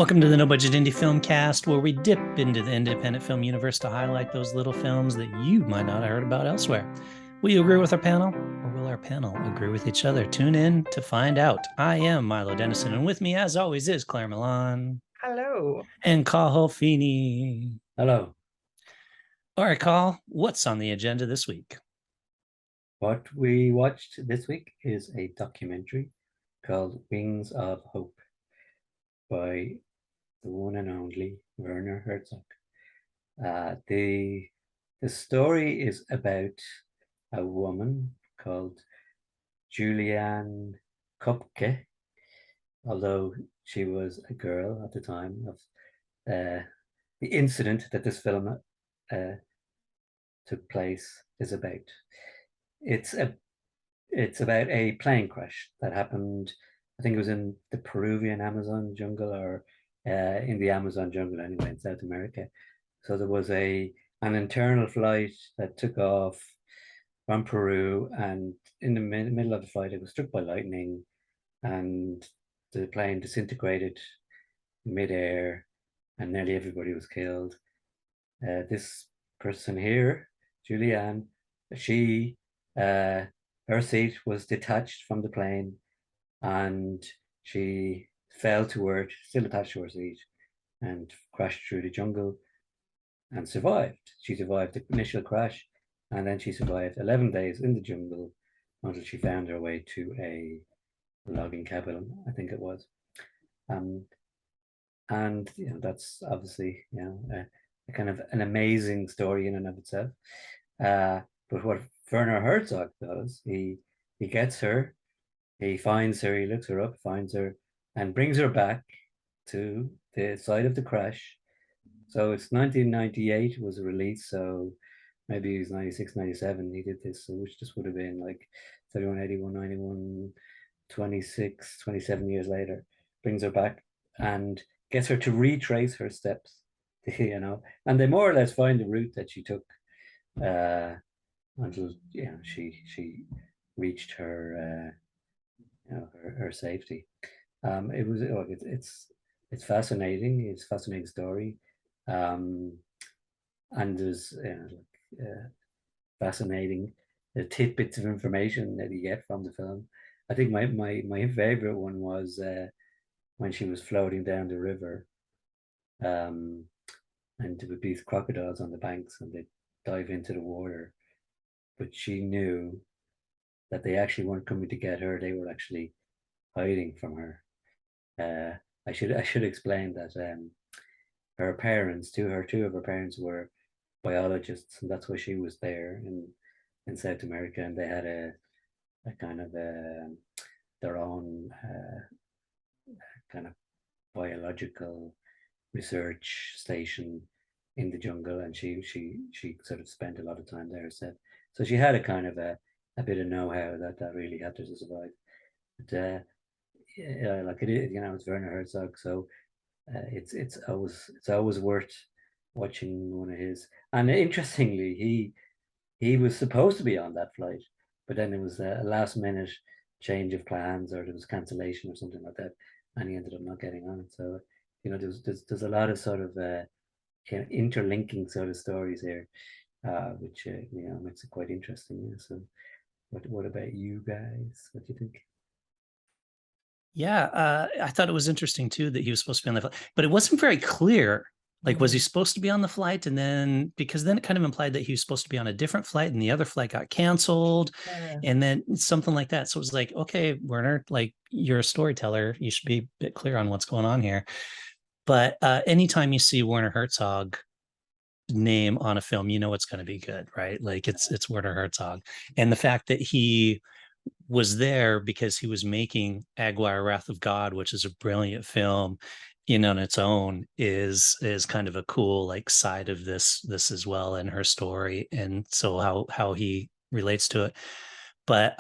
Welcome to the No Budget Indie Filmcast, where we dip into the independent film universe to highlight those little films that you might not have heard about elsewhere. Will you agree with our panel, or will our panel agree with each other? Tune in to find out. I am Milo Dennison, and with me, as always, is Claire Milan. Hello. And Cathal Feeney. Hello. All right, Cathal, what's on the agenda this week? What we watched this week is a documentary called Wings of Hope by the one and only Werner Herzog. The story is about a woman called Juliane Koepcke, although she was a girl at the time of the incident that this film took place is about. It's about a plane crash that happened, I think it was in the Peruvian Amazon jungle, or in the Amazon jungle anyway, in South America. So there was an internal flight that took off from Peru, and in the middle of the flight it was struck by lightning and the plane disintegrated mid-air and nearly everybody was killed. This person here, Juliane, her seat was detached from the plane and she fell to earth, still attached to her seat, and crashed through the jungle and survived. She survived the initial crash, and then she survived 11 days in the jungle until she found her way to a logging cabin, I think it was. And that's obviously a kind of an amazing story in and of itself. But what Werner Herzog does, he gets her, he finds her, he looks her up, finds her, and brings her back to the site of the crash. So it's 1998 was released, so maybe it was 96, 97 he did this, so which just would have been like 31, 81, 91, 26, 27 years later. Brings her back and gets her to retrace her steps, and they more or less find the route that she took until she reached her her safety. It's fascinating. It's a fascinating story, and there's fascinating tidbits of information that you get from the film. I think my favorite one was when she was floating down the river, and there would be crocodiles on the banks and they'd dive into the water, but she knew that they actually weren't coming to get her, they were actually hiding from her. I should explain that her parents, two of her parents were biologists, and that's why she was there in South America, and they had a kind of their own kind of biological research station in the jungle, and she sort of spent a lot of time there. So she had a kind of a bit of know-how that really helped her to survive. But like it is, it's Werner Herzog, so it's always worth watching one of his. And interestingly, he was supposed to be on that flight, but then it was a last minute change of plans, or there was cancellation or something like that, and he ended up not getting on it. So there's a lot of sort of kind of interlinking sort of stories here, which makes it quite interesting. Yeah. So what about you guys? What do you think? Yeah, I thought it was interesting too that he was supposed to be on the flight, but it wasn't very clear. Like, was he supposed to be on the flight? And then, because then it kind of implied that he was supposed to be on a different flight and the other flight got canceled, and then something like that. So it was like, okay, Werner, like, you're a storyteller, you should be a bit clear on what's going on here. But anytime you see Werner Herzog name on a film, it's going to be good, right? Like, it's Werner Herzog. And the fact that he was there because he was making Aguirre Wrath of God, which is a brilliant film on its own, is kind of a cool like side of this as well, and her story, and so how he relates to it. But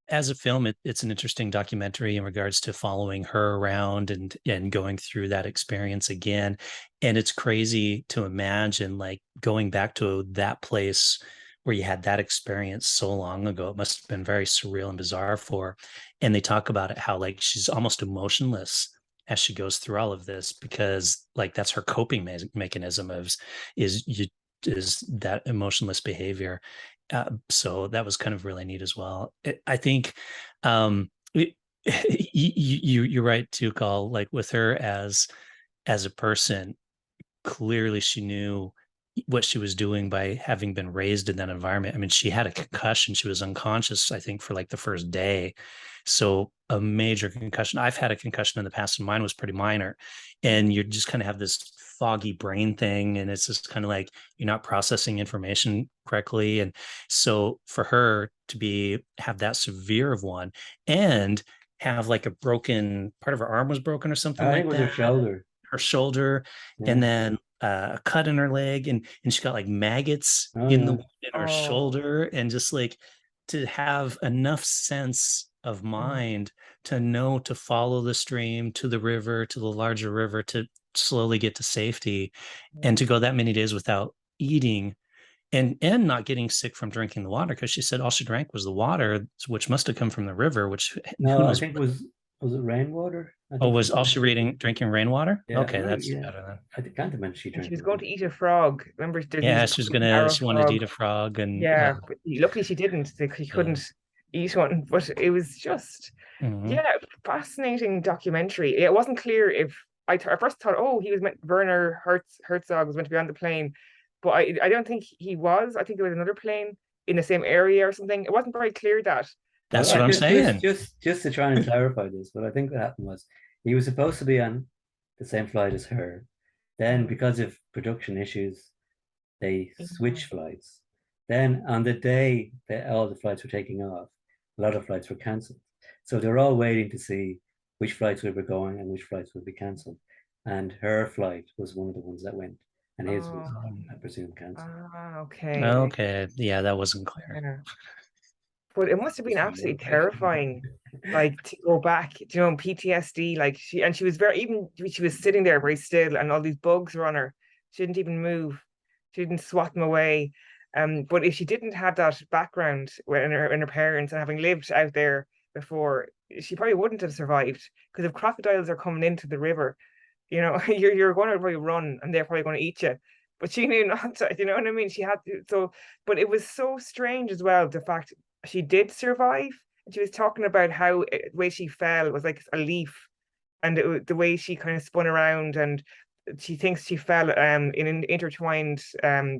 as a film, it's an interesting documentary in regards to following her around and going through that experience again. And it's crazy to imagine like going back to that place where you had that experience so long ago. It must have been very surreal and bizarre for her. And they talk about it, how like she's almost emotionless as she goes through all of this, because like that's her coping mechanism is that emotionless behavior. So that was kind of really neat as well. I think you're right too, Carl. Like with her as a person, clearly she knew what she was doing by having been raised in that environment. I mean, she had a concussion. She was unconscious, I think, for like the first day. So a major concussion. I've had a concussion in the past, and mine was pretty minor. And you just kind of have this foggy brain thing, and it's just kind of like you're not processing information correctly. And so for her to have that severe of one, and have like a broken part of her arm was broken or something I like think it was that. Her shoulder, Yeah. and then a cut in her leg, and she got like maggots Oh, in yeah. her shoulder, and just like to have enough sense of mind to know to follow the stream to the river, to the larger river, to slowly get to safety, and to go that many days without eating, and not getting sick from drinking the water, because she said all she drank was the water, which must have come from the river, which who No, I knows. think was it rainwater? I Oh, think was all she drinking rainwater? yeah, Okay, that's yeah. better then. I can't imagine she And she drank was the going rain. to eat a frog. Remember, there's Yeah, these arrow she wanted to frog. eat a frog, and Yeah, but luckily she didn't. She couldn't eat one. But it was just, mhm. fascinating documentary. It wasn't clear if I first thought, oh, he was meant Werner Herzog was meant to be on the plane, but I don't think he was. I think it was another plane in the same area or something. It wasn't very clear that. That's Well, what I'm saying. just to try and clarify this, what I think that happened was he was supposed to be on the same flight as her. Then, because of production issues, they switched flights. Then, on the day that all the flights were taking off, a lot of flights were cancelled. So they're all waiting to see which flights we were going and which flights would be cancelled. And her flight was one of the ones that went, and his was, I presume, cancelled. Okay. Okay, yeah, that wasn't clear. Yeah. But it must have been absolutely terrifying, like to go back, PTSD. Like she was she was sitting there very still, and all these bugs were on her. She didn't even move. She didn't swat them away. But if she didn't have that background in her parents and having lived out there before, she probably wouldn't have survived. Because if crocodiles are coming into the river, you're going to probably run, and they're probably going to eat you. But she knew not to. You know what I mean? She had to. So, but it was so strange as well, the fact she did survive. And she was talking about how the way she fell was like a leaf, and the way she kind of spun around, and she thinks she fell in intertwined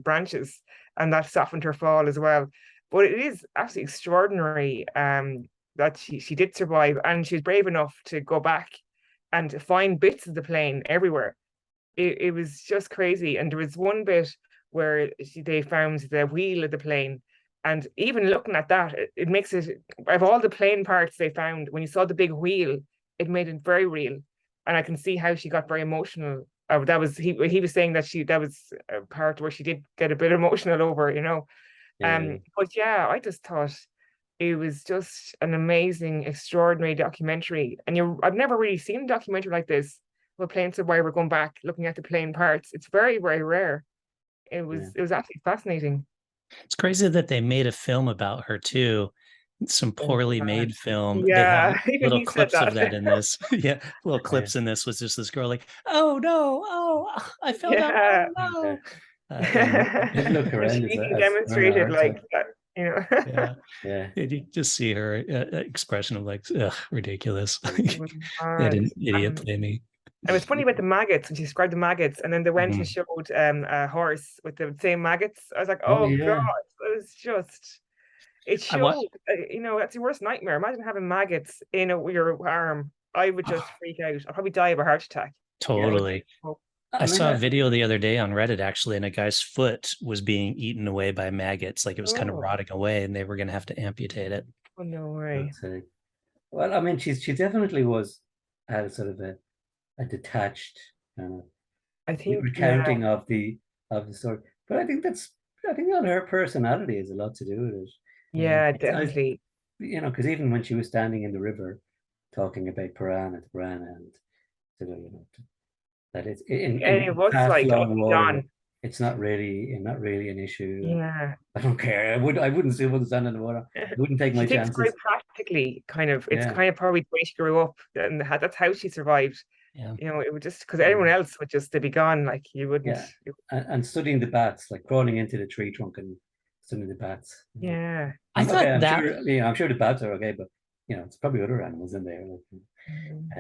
branches, and that softened her fall as well. But it is absolutely extraordinary that she did survive, and she was brave enough to go back and find bits of the plane everywhere. It was just crazy. And there was one bit where they found the wheel of the plane. And even looking at that, it makes it, of all the plane parts they found, when you saw the big wheel, it made it very real. And I can see how she got very emotional. That was he was saying that was a part where she did get a bit emotional over, Yeah. But yeah, I just thought it was just an amazing, extraordinary documentary. And I've never really seen a documentary like this with plane survivor going back looking at the plane parts. It's very, very rare. It was absolutely fascinating. It's crazy that they made a film about her too. Some poorly made film. They have Yeah, even little he said clips of that. that in this. Yeah, little clips in this was just this girl like, "Oh no, oh, I fell down. Yeah. Oh no." It looked And she horrendous even as Werner demonstrated like Herzog. that, Yeah. Yeah. And you just see her expression of like, ugh, ridiculous. It was That mad. an idiot play me. It was funny about the maggots, and she described the maggots, and then they went and Mhm. showed a horse with the same maggots. I was like, Oh, oh God, yeah. it was just, it I wa- showed, that's your worst nightmare. Imagine having maggots in your arm. I would just freak out. I'd probably die of a heart attack. Totally. I I mean, saw a video the other day on Reddit actually, and a guy's foot was being eaten away by maggots, like it was kind of Oh, rotting away, and they were going to have to amputate it. oh no way. well, I mean, she definitely had sort of a detached kind of I think, recounting of the story. But I think that her personality has a lot to do with it. yeah, I, definitely. because even when she was standing in the river talking about piranha and that it's And in it was past like, oh, long water, John. it's not really an issue. Yeah. I don't care. I wouldn't stand in the water. I wouldn't take my She thinks very chances. practically, kind of. It's Yeah. kind of probably the way she grew up, and that's how she survived. Yeah. You know, it would just, because everyone else would just, they'd be gone. Like you wouldn't. Yeah. And studying the bats, like crawling into the tree trunk and studying the bats. Yeah. I thought I'm that. sure, I'm sure the bats are okay, but it's probably other animals in there.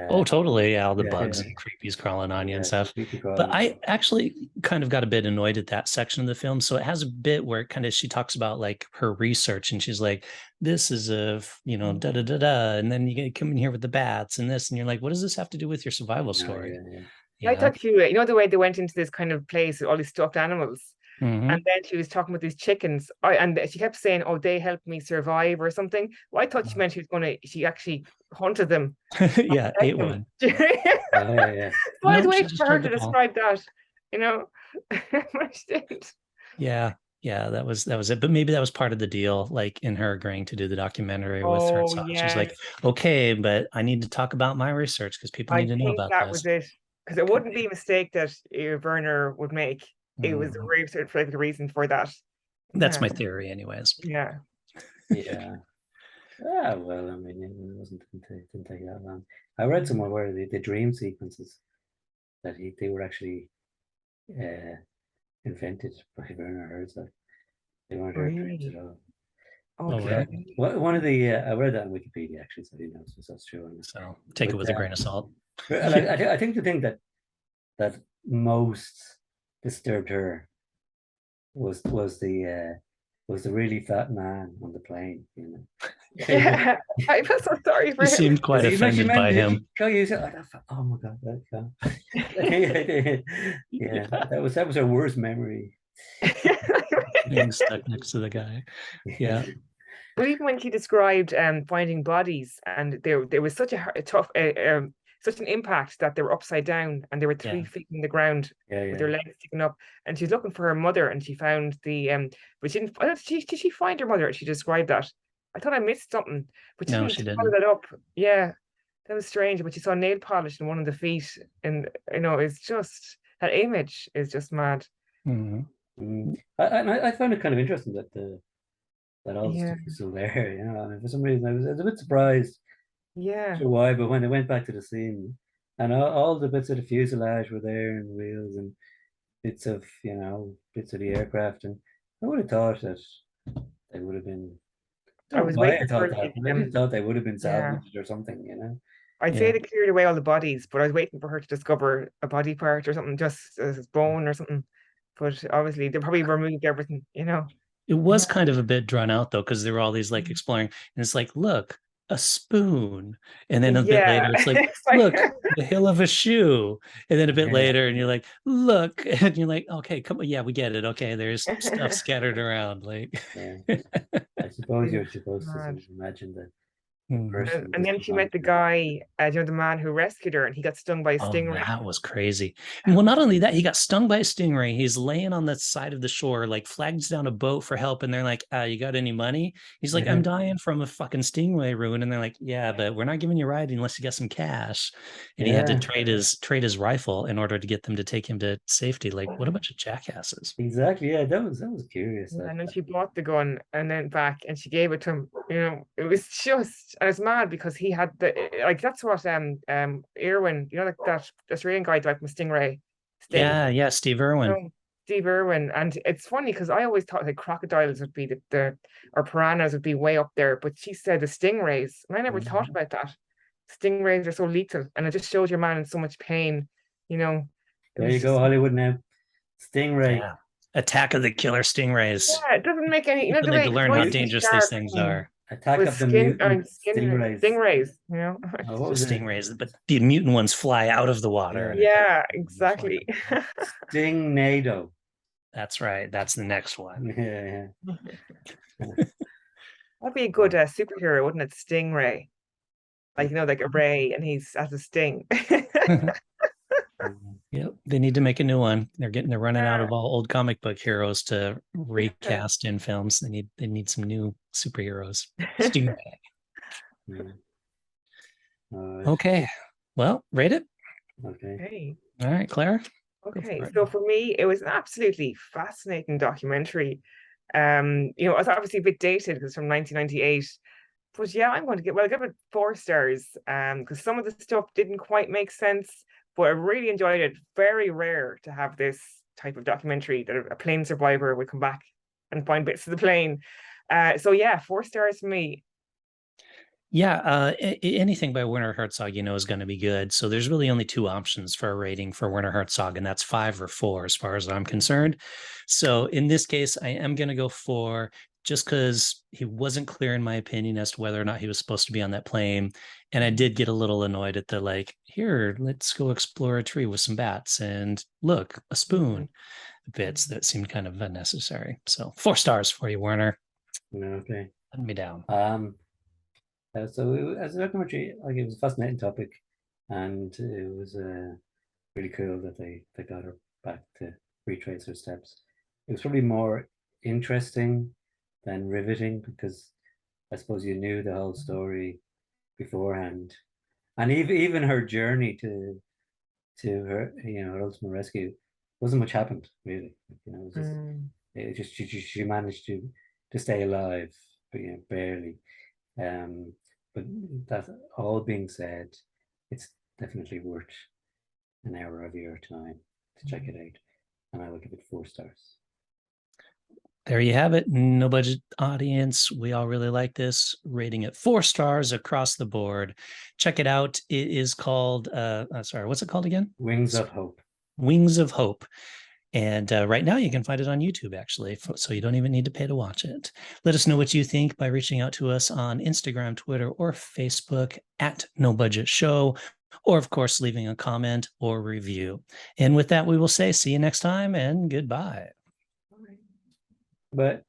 Oh, totally. Yeah, all the yeah, bugs yeah. and creepies crawling on you and Yeah, stuff. creepy But crawling. I actually kind of got a bit annoyed at that section of the film. So it has a bit where kind of she talks about like her research, and she's like, "This is da da da da," and then you come in here with the bats and this, and you're like, "What does this have to do with your survival story?" I thought you know the way they went into this kind of place with all these stuffed animals. Mhm. And then she was talking about these chickens. And she kept saying, "Oh, they helped me survive," or something. Well, I thought she meant she actually hunted them. Yeah, ate one. So I was No, she waiting just for her tried to them all. describe that, you know. But she didn't. Yeah, that was it. But maybe that was part of the deal, like in her agreeing to do the documentary with her. Oh, So she's like, yes. okay, but I need to talk about my research because people I need to know think about that this. was it. Because it wouldn't be a mistake that Werner would make. It was a very specific reason for that. That's Yeah. my theory, anyways. Yeah. Yeah. Ah, well, I mean, it didn't take that long. I read somewhere where the dream sequences that they were actually invented by Werner Herzog. They weren't her dreams at all. Okay. One of the I read that on Wikipedia actually, so I didn't know if that's true. So take it with a grain of salt. Like, I think the thing that most disturbed her was the really fat man on the plane. Yeah, I feel so sorry for You him. seemed quite offended by him. Oh my god, yeah, that was her worst memory. Being stuck next to the guy. Yeah. But even when she described finding bodies, and there was such a tough, such an impact that they were upside down and they were 3 feet in the ground with their legs sticking up. And she's looking for her mother, and she found but she didn't. Did she find her mother? She described that. I thought I missed something, but No, she she didn't didn't. follow that up. Yeah, that was strange. But she saw nail polish in one of the feet, and it's just that image is just mad. I found it kind of interesting that all the stuff was still there. I mean, for some reason I was a bit surprised. Yeah. Not sure why, but when they went back to the scene, and all the bits of the fuselage were there, and wheels and bits of bits of the aircraft, and I would have thought that they would have been. I was why waiting I thought for that. I just thought they would have been yeah. salvaged or something. I'd say they cleared away all the bodies, but I was waiting for her to discover a body part or something, just as bone or something. But obviously, they probably removed everything. It was kind of a bit drawn out though, because there were all these like exploring, and it's like, look, a spoon, and then a bit later, it's like, look, the heel of a shoe, and then a bit later, and you're like, look, and you're like, okay, come on, yeah, we get it. Okay, there's stuff scattered around, like. I suppose you're supposed to imagine that. And then she met the guy, the man who rescued her, and he got stung by a stingray. That was crazy. And well, not only that, he got stung by a stingray. He's laying on the side of the shore, like flags down a boat for help. And they're like, you got any money? He's like, I'm dying from a fucking stingray wound. And they're like, yeah, but we're not giving you a ride unless you get some cash. And he had to trade his rifle in order to get them to take him to safety. Like, what a bunch of jackasses. Exactly. Yeah, that was curious. And then she bought the gun and then back, and she gave it to him. It was just, and it's mad because he had that's what Irwin, like that Australian guy died from a stingray. Yeah, Steve Irwin. Steve Irwin. And it's funny because I always thought crocodiles would be or piranhas would be way up there, but she said the stingrays, and I never thought about that. Stingrays are so lethal, and it just shows your man in so much pain. There you go, Hollywood now. Stingray. Yeah. Attack of the killer stingrays. Yeah, it doesn't make any. The way to learn how dangerous these things are. Attack of the mutant stingrays. Stingrays, Stingrays, but the mutant ones fly out of the water. Yeah, exactly. Stingnado. That's right. That's the next one. Yeah. That'd be a good superhero, wouldn't it? Stingray. Like a ray, and he's has a sting. Yep, they need to make a new one. They're running out of all old comic book heroes to recast in films. They need some new superheroes. Stingray. Okay, well, rate it. Okay. All right, Claire. Okay, so for me, it was an absolutely fascinating documentary. It's obviously a bit dated because it's from 1998. But yeah, I'm going to give it 4 stars because some of the stuff didn't quite make sense. but I really enjoyed it. Very rare to have this type of documentary that a plane survivor would come back and find bits of the plane. So yeah, 4 stars for me. Yeah, anything by Werner Herzog, is going to be good. So there's really only 2 options for a rating for Werner Herzog, and that's 5 or 4 as far as I'm concerned. So in this case, I am going to go 4, just because he wasn't clear, in my opinion, as to whether or not he was supposed to be on that plane. And I did get a little annoyed at the here, let's go explore a tree with some bats and look, a spoon bits that seemed kind of unnecessary. So 4 stars for you, Werner. Okay. Let me down. So as a documentary, it was a fascinating topic, and it was really cool that they got her back to retrace her steps. It was probably more interesting than riveting, because I suppose you knew the whole story beforehand, and even her journey to her her ultimate rescue, wasn't much happened really. It just she managed to stay alive, but barely. But that all being said, it's definitely worth an hour of your time to check it out, and I will give it 4 stars. There you have it. No budget audience. We all really like this. Rating it 4 stars across the board. Check it out. It is called, sorry, what's it called again? Wings of Hope. Wings of Hope. And right now you can find it on YouTube, actually, so you don't even need to pay to watch it. Let us know what you think by reaching out to us on Instagram, Twitter, or Facebook at No Budget Show, or of course, leaving a comment or review. And with that, we will say see you next time and goodbye. Bye.